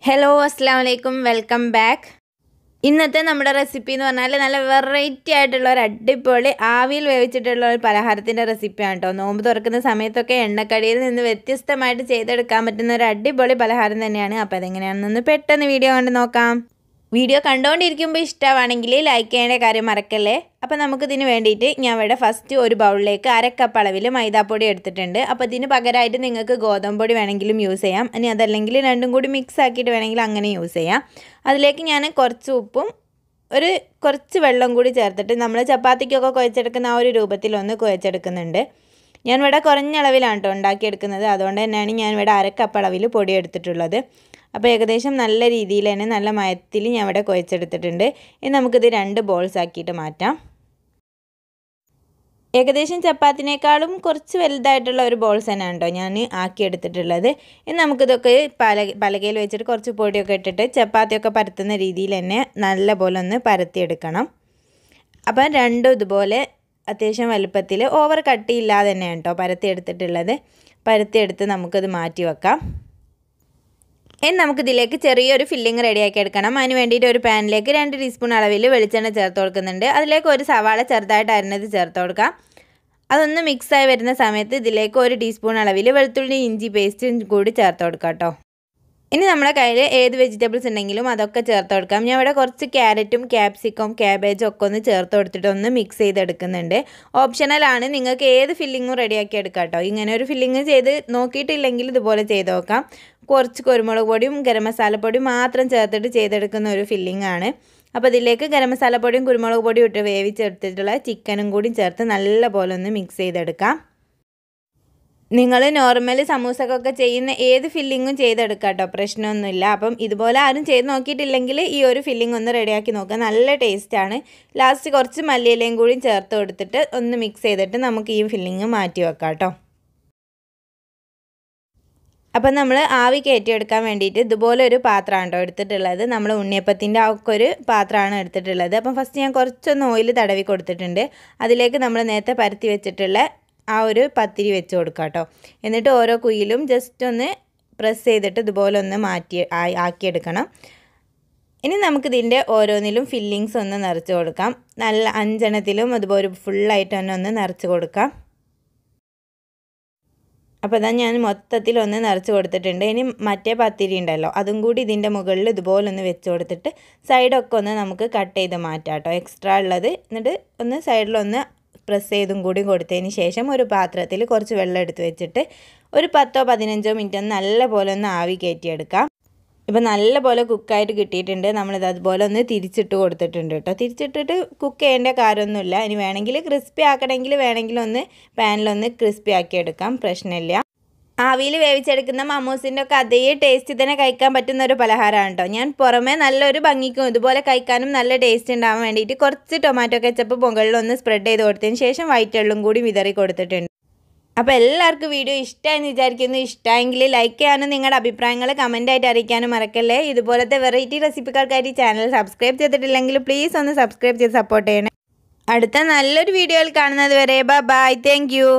Hello അസ്സലാമു അലൈക്കും welcome back. ഇന്നത്തെ നമ്മുടെ റെസിപ്പി എന്ന് പറഞ്ഞാൽ നല്ല വെറൈറ്റി ആയിട്ടുള്ള ഒരു അടിപൊളി ആവിയിൽ വേവിച്ചിട്ടുള്ള ഒരു പലഹാരത്തിൻ്റെ റെസിപ്പിയാണ് കേട്ടോ. നോമ്പ് തുറക്കുന്ന സമയത്തൊക്കെ എണ്ണക്കടിയിൽ നിന്ന് വ്യത്യസ്തമായിട്ട് ചെയ്തെടുക്കാൻ പറ്റുന്ന ഒരു അടിപൊളി പലഹാരം തന്നെയാണ്. അപ്പോൾ അതെങ്ങനെയാണെന്നൊന്ന് പെട്ടെന്ന് വീഡിയോ കണ്ട് നോക്കാം. വീഡിയോ കണ്ടുകൊണ്ടിരിക്കുമ്പോൾ ഇഷ്ടമാണെങ്കിൽ ലൈക്ക് ചെയ്യേണ്ട കാര്യം മറക്കല്ലേ. അപ്പോൾ നമുക്കിതിന് വേണ്ടിയിട്ട് ഞാൻ ഇവിടെ ഫസ്റ്റ് ഒരു ബൗളിലേക്ക് 1/2 കപ്പ് അളവിൽ മൈദാപ്പൊടി എടുത്തിട്ടുണ്ട്. അപ്പോൾ ഇതിന് പകരമായിട്ട് നിങ്ങൾക്ക് ഗോതമ്പ് പൊടി വേണമെങ്കിലും യൂസ് ചെയ്യാം. ഇനി അതല്ലെങ്കിൽ രണ്ടും കൂടി മിക്സ് ആക്കിയിട്ട് വേണമെങ്കിൽ അങ്ങനെ യൂസ് ചെയ്യാം. അതിലേക്ക് ഞാൻ കുറച്ച് ഉപ്പും കുറച്ച് വെള്ളം കൂടി ചേർത്തിട്ട് നമ്മൾ ചപ്പാത്തിക്കൊക്കെ കുഴച്ചെടുക്കുന്ന ആ ഒരു രൂപത്തിലൊന്ന് കുഴച്ചെടുക്കുന്നുണ്ട്. ഞാൻ ഇവിടെ കുറഞ്ഞ അളവിലാണ് കേട്ടോ ഉണ്ടാക്കിയെടുക്കുന്നത്. അതുകൊണ്ട് തന്നെയാണ് ഞാൻ ഇവിടെ 1/2 കപ്പ് അളവിൽ പൊടി എടുത്തിട്ടുള്ളത്. അപ്പോൾ ഏകദേശം നല്ല രീതിയിൽ തന്നെ നല്ല മയത്തിൽ ഞാൻ ഇവിടെ കുഴച്ചെടുത്തിട്ടുണ്ട്. ഇനി നമുക്കിത് 2 ബോൾസ് ആക്കിയിട്ട് മാറ്റാം. ഏകദേശം ചപ്പാത്തിനേക്കാളും കുറച്ച് വലുതായിട്ടുള്ള ഒരു ബോൾസ് തന്നെയാണ് കേട്ടോ ഞാൻ ആക്കിയെടുത്തിട്ടുള്ളത്. ഇനി നമുക്കിതൊക്കെ പലകയിൽ വെച്ചിട്ട് കുറച്ച് പൊടിയൊക്കെ ഇട്ടിട്ട് ചപ്പാത്തിയൊക്കെ പരത്തുന്ന രീതിയിൽ തന്നെ നല്ല പോലെ ഒന്ന് പരത്തിയെടുക്കണം. അപ്പം രണ്ടും ഇതുപോലെ അത്യാവശ്യം വലുപ്പത്തിൽ ഓവർ കട്ടിയില്ലാതെ തന്നെയാണ് കേട്ടോ പരത്തിയെടുത്തിട്ടുള്ളത്. പരത്തിയെടുത്ത് നമുക്കത് മാറ്റി വെക്കാം. ഇനി നമുക്കിതിലേക്ക് ചെറിയൊരു ഫില്ലിങ് റെഡിയാക്കി എടുക്കണം. അതിന് വേണ്ടിയിട്ട് ഒരു പാനിലേക്ക് 2 ടീസ്പൂൺ അളവിൽ വെളിച്ചെണ്ണ ചേർത്ത് കൊടുക്കുന്നുണ്ട്. അതിലേക്ക് ഒരു സവാള ചെറുതായിട്ട് അരിഞ്ഞത് ചേർത്ത് കൊടുക്കാം. അതൊന്ന് മിക്സായി വരുന്ന സമയത്ത് ഇതിലേക്ക് 1 ടീസ്പൂൺ അളവിൽ വെളുത്തുള്ളി ഇഞ്ചി പേസ്റ്റും കൂടി ചേർത്ത് കൊടുക്കാം കേട്ടോ. ഇനി നമ്മുടെ കയ്യിൽ ഏത് വെജിറ്റബിൾസ് ഉണ്ടെങ്കിലും അതൊക്കെ ചേർത്ത് കൊടുക്കാം. ഞാൻ ഇവിടെ കുറച്ച് ക്യാരറ്റും ക്യാപ്സിക്കം ക്യാബേജും ഒക്കെ ഒന്ന് ചേർത്ത് കൊടുത്തിട്ട് ഒന്ന് മിക്സ് ചെയ്തെടുക്കുന്നുണ്ട്. ഓപ്ഷണലാണ്, നിങ്ങൾക്ക് ഏത് ഫില്ലിങ്ങും റെഡിയാക്കി എടുക്കാം കേട്ടോ. ഇങ്ങനെ ഒരു ഫില്ലിങ് ചെയ്ത് നോക്കിയിട്ടില്ലെങ്കിൽ ഇതുപോലെ ചെയ്ത് നോക്കാം. കുറച്ച് കുരുമുളക് പൊടിയും ഗരം മസാലപ്പൊടിയും മാത്രം ചേർത്തിട്ട് ചെയ്തെടുക്കുന്ന ഒരു ഫില്ലിംഗ് ആണ്. അപ്പോൾ ഇതിലേക്ക് ഗരം മസാലപ്പൊടിയും കുരുമുളക് പൊടിയും ഇട്ട് വേവിച്ചെടുത്തിട്ടുള്ള ചിക്കനും കൂടി ചേർത്ത് നല്ല പോലെ ഒന്ന് മിക്സ് ചെയ്തെടുക്കാം. നിങ്ങൾ നോർമൽ സമൂസക്കൊക്കെ ചെയ്യുന്ന ഏത് ഫില്ലിങ്ങും ചെയ്തെടുക്കാം കേട്ടോ, പ്രശ്നമൊന്നുമില്ല. അപ്പം ഇതുപോലെ ആരും ചെയ്ത് നോക്കിയിട്ടില്ലെങ്കിൽ ഈ ഒരു ഫില്ലിംഗ് ഒന്ന് റെഡിയാക്കി നോക്കുക, നല്ല ടേസ്റ്റാണ്. ലാസ്റ്റ് കുറച്ച് മല്ലിയിലയും കൂടി ചേർത്ത് കൊടുത്തിട്ട് ഒന്ന് മിക്സ് ചെയ്തിട്ട് നമുക്ക് ഈ ഫില്ലിങ് മാറ്റി വെക്കാം കേട്ടോ. അപ്പം നമ്മൾ ആവി കയറ്റിയെടുക്കാൻ വേണ്ടിയിട്ട് ഇതുപോലെ ഒരു പാത്രമാണ് കേട്ടോ എടുത്തിട്ടുള്ളത്. നമ്മൾ ഉണ്ണിയപ്പത്തിൻ്റെ ആ ഒക്കെ ഒരു പാത്രമാണ് എടുത്തിട്ടുള്ളത്. അപ്പം ഫസ്റ്റ് ഞാൻ കുറച്ചൊന്ന് ഓയിൽ തടവി കൊടുത്തിട്ടുണ്ട്. അതിലേക്ക് നമ്മൾ നേരത്തെ പരത്തി വെച്ചിട്ടുള്ള ആ ഒരു പത്തിരി വെച്ച് കൊടുക്കാം കേട്ടോ. എന്നിട്ട് ഓരോ കുയിലും ജസ്റ്റ് ഒന്ന് പ്രസ് ചെയ്തിട്ട് ഇതുപോലെ ഒന്ന് ആക്കിയെടുക്കണം. ഇനി നമുക്കിതിൻ്റെ ഓരോന്നിലും ഫില്ലിങ്സ് ഒന്ന് നിറച്ച് കൊടുക്കാം. നല്ല 5 എണ്ണത്തിലും അതുപോലെ ഫുള്ളായിട്ട് തന്നെ ഒന്ന് നിറച്ച് കൊടുക്കാം. അപ്പോൾ അതാ ഞാൻ മൊത്തത്തിൽ ഒന്ന് നിറച്ച് കൊടുത്തിട്ടുണ്ട്. ഇനി മറ്റേ പത്തിരി ഉണ്ടല്ലോ അതും കൂടി ഇതിൻ്റെ മുകളിൽ ഇതുപോലെ ഒന്ന് വെച്ച് കൊടുത്തിട്ട് സൈഡൊക്കെ ഒന്ന് നമുക്ക് കട്ട് ചെയ്ത് മാറ്റാം കേട്ടോ, എക്സ്ട്രാ ഉള്ളത്. എന്നിട്ട് ഒന്ന് സൈഡിലൊന്ന് പ്രസ് ചെയ്തും കൂടി കൊടുത്തതിന് ശേഷം ഒരു പാത്രത്തിൽ കുറച്ച് വെള്ളം എടുത്ത് വെച്ചിട്ട് ഒരു 10-15 മിനിറ്റ് ഒന്ന് നല്ല പോലെ ഒന്ന് ആവി കയറ്റിയെടുക്കാം. ഇപ്പോൾ നല്ല പോലെ കുക്കായിട്ട് കിട്ടിയിട്ടുണ്ട്. നമ്മളിത് അതുപോലെ ഒന്ന് തിരിച്ചിട്ട് കൊടുത്തിട്ടുണ്ട് കേട്ടോ. തിരിച്ചിട്ടിട്ട് കുക്ക് ചെയ്യേണ്ട കാര്യമൊന്നുമില്ല. ഇനി വേണമെങ്കിൽ ക്രിസ്പി ആക്കണമെങ്കിൽ വേണമെങ്കിൽ ഒന്ന് പാനിലൊന്ന് ക്രിസ്പി ആക്കി എടുക്കാം, പ്രശ്നമില്ല. ആവിയിൽ വേവിച്ചെടുക്കുന്ന മമ്മൂസിൻ്റെ ഒക്കെ അതേ ടേസ്റ്റ് തന്നെ കഴിക്കാൻ പറ്റുന്ന ഒരു പലഹാരമാണ് കേട്ടോ. ഞാൻ പുറമേ നല്ലൊരു ഭംഗിക്കും ഇതുപോലെ കഴിക്കാനും നല്ല ടേസ്റ്റ് ഉണ്ടാകാൻ വേണ്ടിയിട്ട് കുറച്ച് ടൊമാറ്റോ കെച്ചപ്പ് മുകളിലൊന്ന് സ്പ്രെഡ് ചെയ്ത് കൊടുത്തതിന് ശേഷം വൈറ്റ് എള്ളും കൂടി വിതറി കൊടുത്തിട്ടുണ്ട്. അപ്പോൾ എല്ലാവർക്കും വീഡിയോ ഇഷ്ടമായെന്ന് വിചാരിക്കുന്നു. ഇഷ്ടമായെങ്കിൽ ലൈക്ക് ചെയ്യാനും നിങ്ങളുടെ അഭിപ്രായങ്ങൾ കമൻറ്റായിട്ട് അറിയിക്കാനും മറക്കല്ലേ. ഇതുപോലത്തെ വെറൈറ്റി റെസിപ്പികൾക്കായിട്ട് ഈ ചാനൽ സബ്സ്ക്രൈബ് ചെയ്തിട്ടില്ലെങ്കിൽ പ്ലീസ് ഒന്ന് സബ്സ്ക്രൈബ് ചെയ്ത് സപ്പോർട്ട് ചെയ്യണേ. അടുത്ത നല്ലൊരു വീഡിയോയിൽ കാണുന്നത് വരെ ബൈ, താങ്ക് യു.